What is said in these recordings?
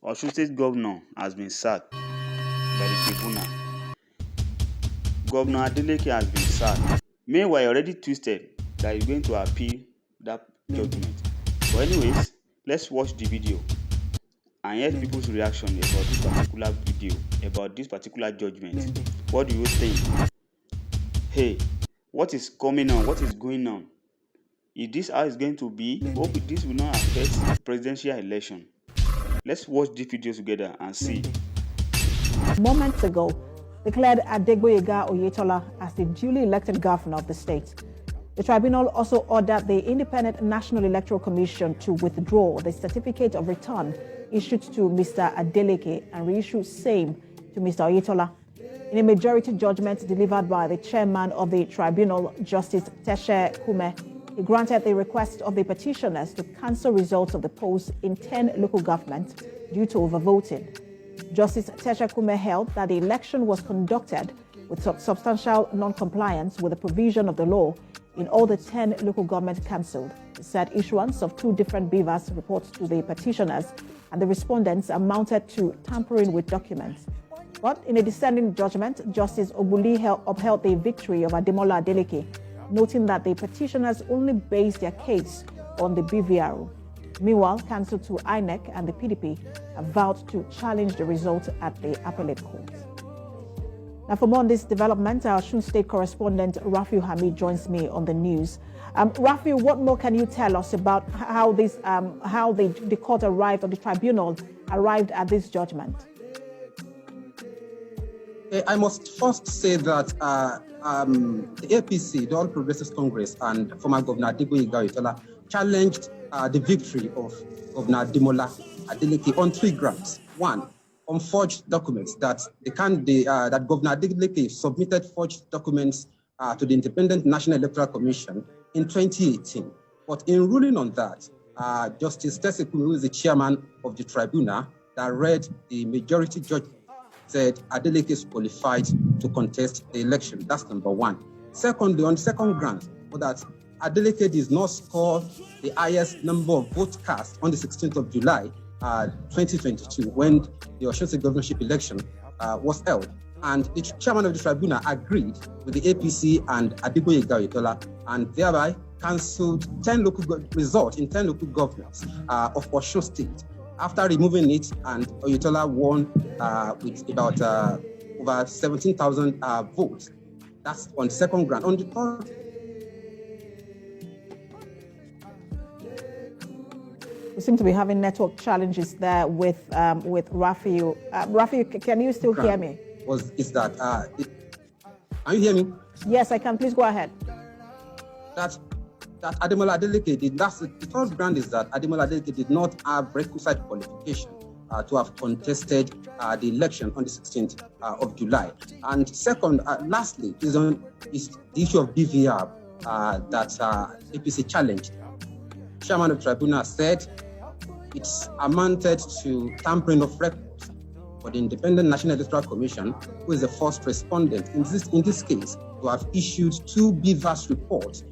Osun State governor has been sacked by the tribunal. Governor Adeleke has been sacked. Meanwhile, he already twisted that he's going to appeal that judgment. But anyways, let's watch the video and hear people's reaction about this particular video, about this particular judgment. What do you think? Hey, what is coming on? What is going on? Is this how it's going to be? Hope this will not affect the presidential election. Let's watch this video together and see. Moments ago, declared Adegboyega Oyetola as the duly elected governor of the state. The tribunal also ordered the Independent National Electoral Commission to withdraw the certificate of return issued to Mr. Adeleke and reissue same to Mr. Oyetola. In a majority judgment delivered by the chairman of the tribunal, Justice Tesha Kume, he granted the request of the petitioners to cancel results of the polls in 10 local governments due to overvoting. Justice Tesha Kume held that the election was conducted with substantial non-compliance with the provision of the law in all the 10 local government cancelled. He said issuance of 2 different BVAS reports to the petitioners and the respondents amounted to tampering with documents. But in a dissenting judgment, Justice Ogbuli upheld the victory of Ademola Adeleke, noting that the petitioners only based their case on the BVR. Meanwhile, counsel to INEC and the PDP have vowed to challenge the result at the appellate court. Now, for more on this development, our Osun State correspondent Rafiu Hamid joins me on the news. Rafiu, what more can you tell us about how the court arrived, or the tribunal arrived at this judgment? I must first say that the APC, the All Progressives Congress, and former Governor Adegboyega Oyetola challenged the victory of Governor Ademola Adeleke on 3 grounds. 1, on forged documents, that Governor Adeleke submitted forged documents to the Independent National Electoral Commission in 2018. But in ruling on that, Justice Tesha Kume, who is the chairman of the tribunal that read the majority judgment, said Adeleke is qualified to contest the election. That's number 1. Secondly, on the second ground, that Adeleke did not score the highest number of votes cast on the 16th of July, 2022, when the Osun State governorship election was held. And the chairman of the tribunal agreed with the APC and Adegboyega Oyetola, and thereby cancelled 10 local results in 10 local governments of Osun State, after removing it, and Oyetola won with about over 17,000 votes. That's on the second ground. On the third, we seem to be having network challenges there with Rafiu. Rafiu, can you still hear me? Can you hear me? Yes, I can. Please go ahead. That Ademola Adeleke did. That's the third ground, is that Ademola Adeleke did not have requisite qualification to have contested the election on the 16th of July. And second, lastly, is the issue of BVR that APC challenged. Chairman of the tribunal said it's amounted to tampering of records. For the Independent National Electoral Commission, who is the first respondent in this case, to have issued 2 BVAS reports,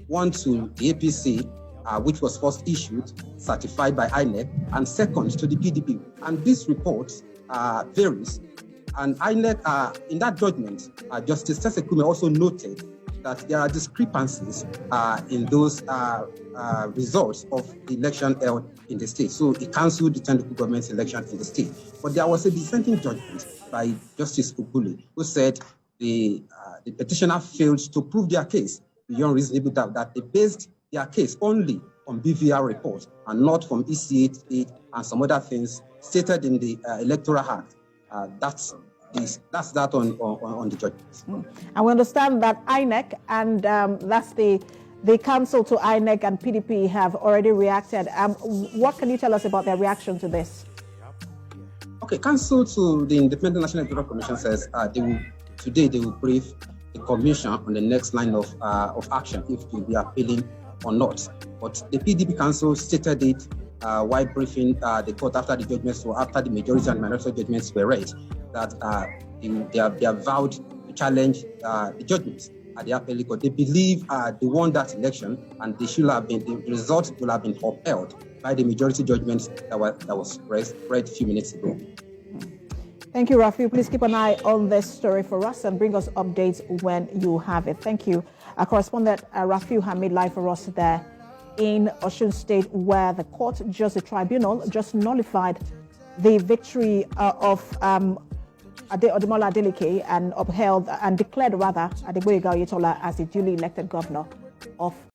one to the APC, which was first issued, certified by INEC, and second to the PDP. And this report varies. And INEC, in that judgment, Justice Tesha Kume also noted that there are discrepancies in those results of the election held in the state. So he cancelled the 10 local government elections in the state. But there was a dissenting judgment by Justice Ogbuli, who said the petitioner failed to prove their case beyond reasonable doubt, that they based their case only on BVR reports and not from EC88 and some other things stated in the Electoral Act. That's that on the judgments. And we understand that INEC and that's the counsel to INEC and PDP have already reacted. What can you tell us about their reaction to this? Okay, counsel to the Independent National Electoral Commission says today they will brief the commission on the next line of action, if they will be appealing or not. But the PDP counsel stated it while briefing the court after the judgments, so after the majority and minority judgments were read, that they have vowed to challenge the judgments at the appellate court. They believe they won that election, and the result will have been upheld by the majority judgment that was read a few minutes ago. Thank you, Rafiu. Please keep an eye on this story for us and bring us updates when you have it. Thank you. Our correspondent Rafiu Hamid live for us there in Osun State, where the court, just the tribunal, just nullified the victory of Ademola Adeleke and upheld and declared rather Adegboyega Oyetola as the duly elected governor of